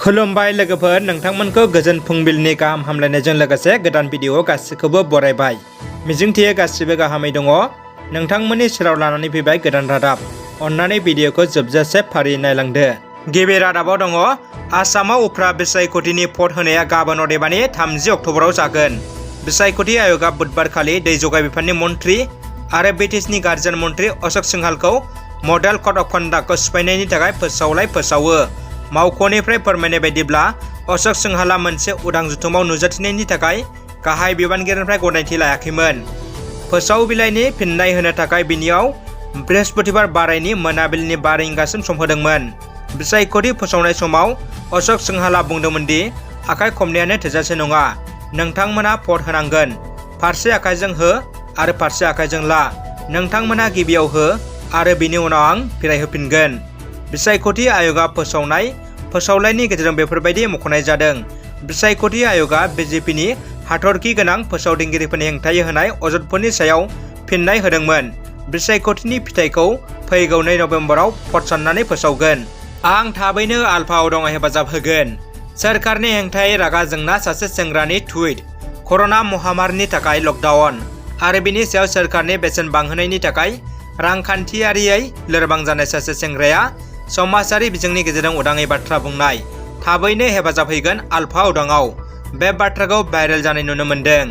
खुलुमबाय लोगोफोर, नोंथांमोनखौ गोजोन फुंबिलिनि गाहाम हामलायनायजों लोगोसे गोदान भिडिअ गासिखौबो बरायबाय। मिजिंथियो गासिबो गाहामै दङ। नोंथांमोननि सेराव लानानै फैबाय गोदान रादाब। अन्नानै भिडिअखौ जोबजासे फारियै नायलांदो। गिबि रादाबाव दङ, आसामाव उफ्रा बिसायख'थिनि भट होनाया गाबोन अदेबानि 30 अक्ट'बराव जागोन। बिसायख'थि आय'गआ बुधबारखालि दै जगाय बिफाननि मन्थ्रि आरो ब्रिटिशनि गार्जियान मन्थ्रि अश'क सिंहालखौ मडेल कड अफ कन्डाक्टखौ सिफायनायनि थाखाय फोसावो। मावख'निफ्राय फोरमायनाय बायदिब्ला अश'क सिंहाला मोनसे उदां जथुमाव नुजाथिनायनि थाखाय गाहाय बिबानगिरिनिफ्राय गनायथि लायाखैमोन। फोसाव बिलाइनि फिननाय होनो थाखाय बिनियाव बृहस्पतिबार बारायनि मोनाबिलिनि 5 रिंगासिम सम होदोंमोन। बिसायख'थि फोसावनाय समाव अश'क सिंहाला बुंदोंमोन दि आखाइ खबनायानो थोजासे नङा, नोंथांमोना भट होनांगोन। फारसे आखाइजों हो आरो फारसे आखाइजों ला। नोंथांमोना गिबियाव हो आरो बिनि उनाव आं फिरायहोफिनगोन। बिसायख'थि आय'गआ फोसावलायनि गेजेरजों बेफोरबायदि मख'नाय जादों। बिसायख'थि आय'गआ बिजेपिनि हाथरखि गोनां फोसावदिंगिरिफोरनि हेंथायै होनाय अजदफोरनि सायाव फिननाय होदोंमोन। बिसायख'थिनि फिथायखौ फैगौ 2 नबेम्बराव भट साननानै फोसावगोन। आं थाबैनो आलफा उदांआव हेफाजाब होगोन। सोरखारनि हेंथायै रागा जोंना सासे सेंग्रानि टुइट। कर'ना महामारिनि थाखाय लकडाउन आरो बिनि सायाव सोरखारनि बेसेन बांहोनायनि थाखाय रांखान्थियारियै लोरबां जानाय सासे सेंग्राया समाजारि बिजोंनि गेजेरजों उदाङै बाथ्रा बुंनाय। थाबैनो हेफाजाब हैगोन आलफा उदांआव। बे बाथ्राखौ भाइरेल जानाय नुनो मोन्दों।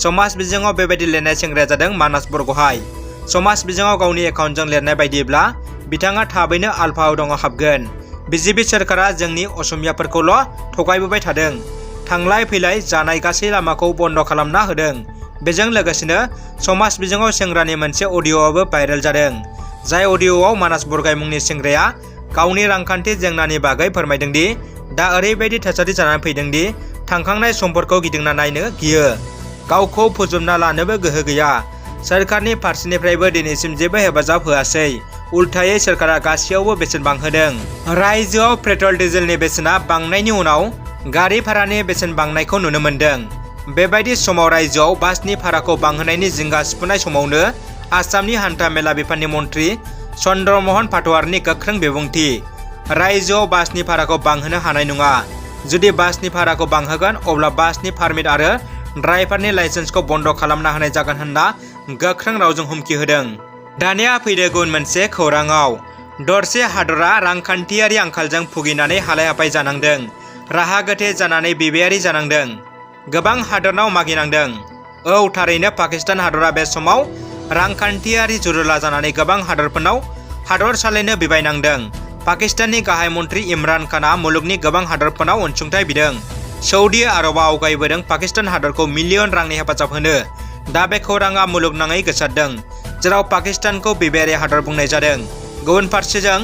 समाज बिजोङाव बेबायदि लिरनाय सेंग्राया जादों मानास बरग'हाइ। समाज बिजोङाव गावनि एकाउन्टजों लिरनाय बायदिब्ला बिथाङा थाबैनो आलफा उदांआव हाबगोन। बिजेपि सोरखारा जोंनि असमियाफोरखौल' थगायबोबाय थादों। थांलाय फैलाय जानाय गासै लामाखौ बन्द खालामना होदों। बेजों लोगोसेनो समाज बिजोङाव सेंग्रानि मोनसे अडिअ'आबो भाइरेल जादों। जाय अडिअ'आव मानास बरग'हाइ मुंनि सेंग्राया गावनि रांखान्थि जेंनानि बागै फोरमायदों दि दा ओरैबायदि थासारि जानानै फैदों दि थांखांनाय समफोरखौ गिदिंना नायनो गियो। गावखौ फोजोबना लानोबो गोहो गैया। सोरखारनि फारसेनिफ्रायबो दिनैसिम जेबो हेफाजाब होआसै। उल्थायै सोरखारा गासैयावबो बेसेन बांहोदों। रायजोआव पेट्रल डिजेलनि बेसेना बांनायनि उनाव गारि भारानि बेसेन बांनायखौ नुनो मोन्दों। बेबायदि समाव रायजोआव बासनि भाराखौ बांहोनायनि जिंगा सिफुनाय समावनो आसामनि हान्था मेला बिफाननि मन्थ्रि चन्द्रम'हन पाटवारनि गोख्रों बिबुंथि। रायजोआव बासनि भाराखौ बांहोनो हानाय नङा। जुदि बासनि भाराखौ बांहोगोन अब्ला बासनि पारमिट आरो ड्राइभारनि लाइसेन्सखौ बन्द खालामना होनाय जागोन होनना गोख्रों रावजों हुमखि होदों। दानिया फैदो गुबुन मोनसे खौराङाव। दरसे हादरा रांखान्थियारि आंखालजों भुगिनानै हालाय-हाफाय जानांदों। राहा गोथे जानानै बिबायारि जानांदों। गोबां हादरनाव मागिनांदों। औ, थारैनो पाकिस्तान हादरा बे समाव रांखान्थियारि जुरुला जानानै गोबां हादरफोरनाव हादर सालायनो बिबायनांदों। पाकिस्ताननि गाहाय मन्थ्रि इमरान खानआ मुलुगनि गोबां हादरफोरनाव अनसुंथाइ बिदों। सौदि आरबआ आवगायबोदों पाकिस्तान हादरखौ मिलियन रांनि हेफाजाब होनो। दा बे खौराङा मुलुगनाङै गोसारदों, जेराव पाकिस्तानखौ बिबायारि हादर बुंनाय जादों। गुबुन फारसेजों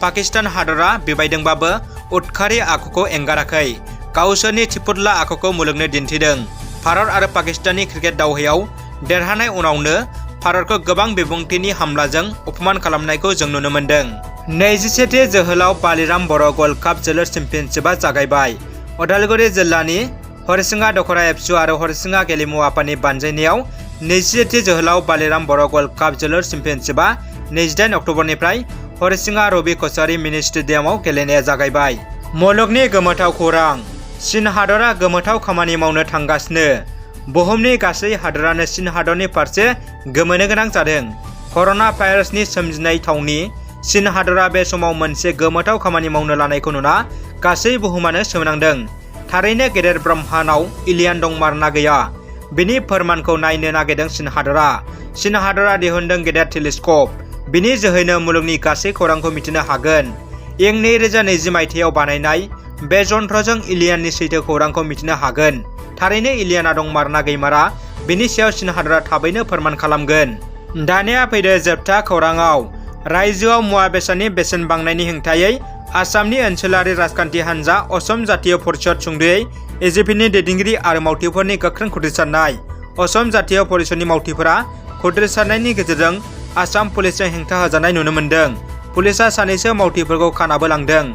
पाकिस्तान हादरा बिबायदोंबाबो उदखारि आखुखौ एंगाराखै। गावसोरनि थिफुदला आखुखौ मुलुगनो दिन्थिदों। भारत आरो पाकिस्ताननि क्रिकेट दावहायाव देरहानाय उनावनो भारतखौ गोबां बिबुंथिनि हामलाजों अपमान खालामनायखौ जों नुनो मोन्दों। 21थि जोहोलाव बालिराम बर' गल्ड काप जोलुर चेम्पियनशिपआ जागायबाय। उदालगुरि जिल्लानि हरिसिङा दख'रा एबसु आरो हरिसिङा गेलेमु आफादनि बानजायनायाव 21थि जोहोलाव बालिराम बर' गल्ड काप जोलुर चेम्पियनशिपआ 28 अक्ट'बरनिफ्राय हरिसिङा रबि कछारी मिनि स्टेडियामाव गेलेनाया जागायबाय। मुलुगनि गोमोथाव खौरां। चीन हादरा गोमोथाव खामानि मावनो थांगासिनो। बुहुमनि गासै हादोरानो चीन हादरनि फारसे गोमोनो गोनां जादों। कर'ना भाइरासनि सोमजिनाय थावनि चीन हादरा बे समाव मोनसे गोमोथाव खामानि मावनो लानायखौ नुना गासै बुहुमानो सोमोनांदों। थारैनो गेदेर ब्रह्मानाव एलियान दंमारना गैया? बिनि फोरमानखौ नायनो नागिरदों चीन हादरा। चीन हादरा दिहुनदों गेदेर टेलिस्क'प। बिनि जोहैनो मुलुगनि गासै खौरांखौ मिथिनो हागोन। इं 2020 मायथाइयाव बानायनाय बे जन्थ्रजों एलियाननि सैथो खौरांखौ मिथिनो हागोन। थारैनो एलियाना दंमारना गैमारा? बिनि सायाव चीन हादरा थाबैनो फोरमान खालामगोन। दानिया फैदो जोबथा खौराङाव। रायजोआव मुवा बेसादनि बेसेन बांनायनि हेंथायै आसामनि ओनसोलारि राजखान्थि हान्जा असम जातीय परिषद सुंद'यै एजिपिनि दैदेनगिरि आरो मावथिफोरनि गोख्रों खुद्रिसारनाय। असम जातीय परिषदनि मावथिफोरा खुद्रिसारनायनि गेजेरजों आसाम पुलिसजों हेंथा होजानाय नुनो मोन्दों। पुलिसआ सानैसो मावथिफोरखौ खानाबो लांदों।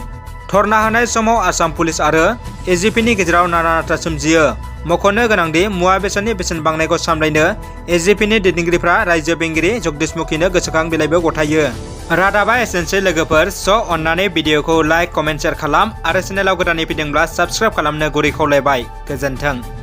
धरना होनाय समाव आसाम पुलिस आरो एजिपिनि गेजेराव नारा नाथा सोमजियो। मख'नो गोनांदि मुवा बेसादनि बेसेन बांनायखौ सामलायनो एजिपिनि दैदेनगिरिफ्रा रायजो बेंगिरि जगदीश मुखीनो गोसोखां बिलाइबो गथायो। रादाबा एसेनोसै लोगोफोर, अन्नानै भिडिअखौ लाइक, कमेन्ट, शेयार खालाम आरो चेनेलाव गोदानै फैदोंब्ला साबस्क्राइब खालामनो गुरै खावलायबाय। गोजोन्थों।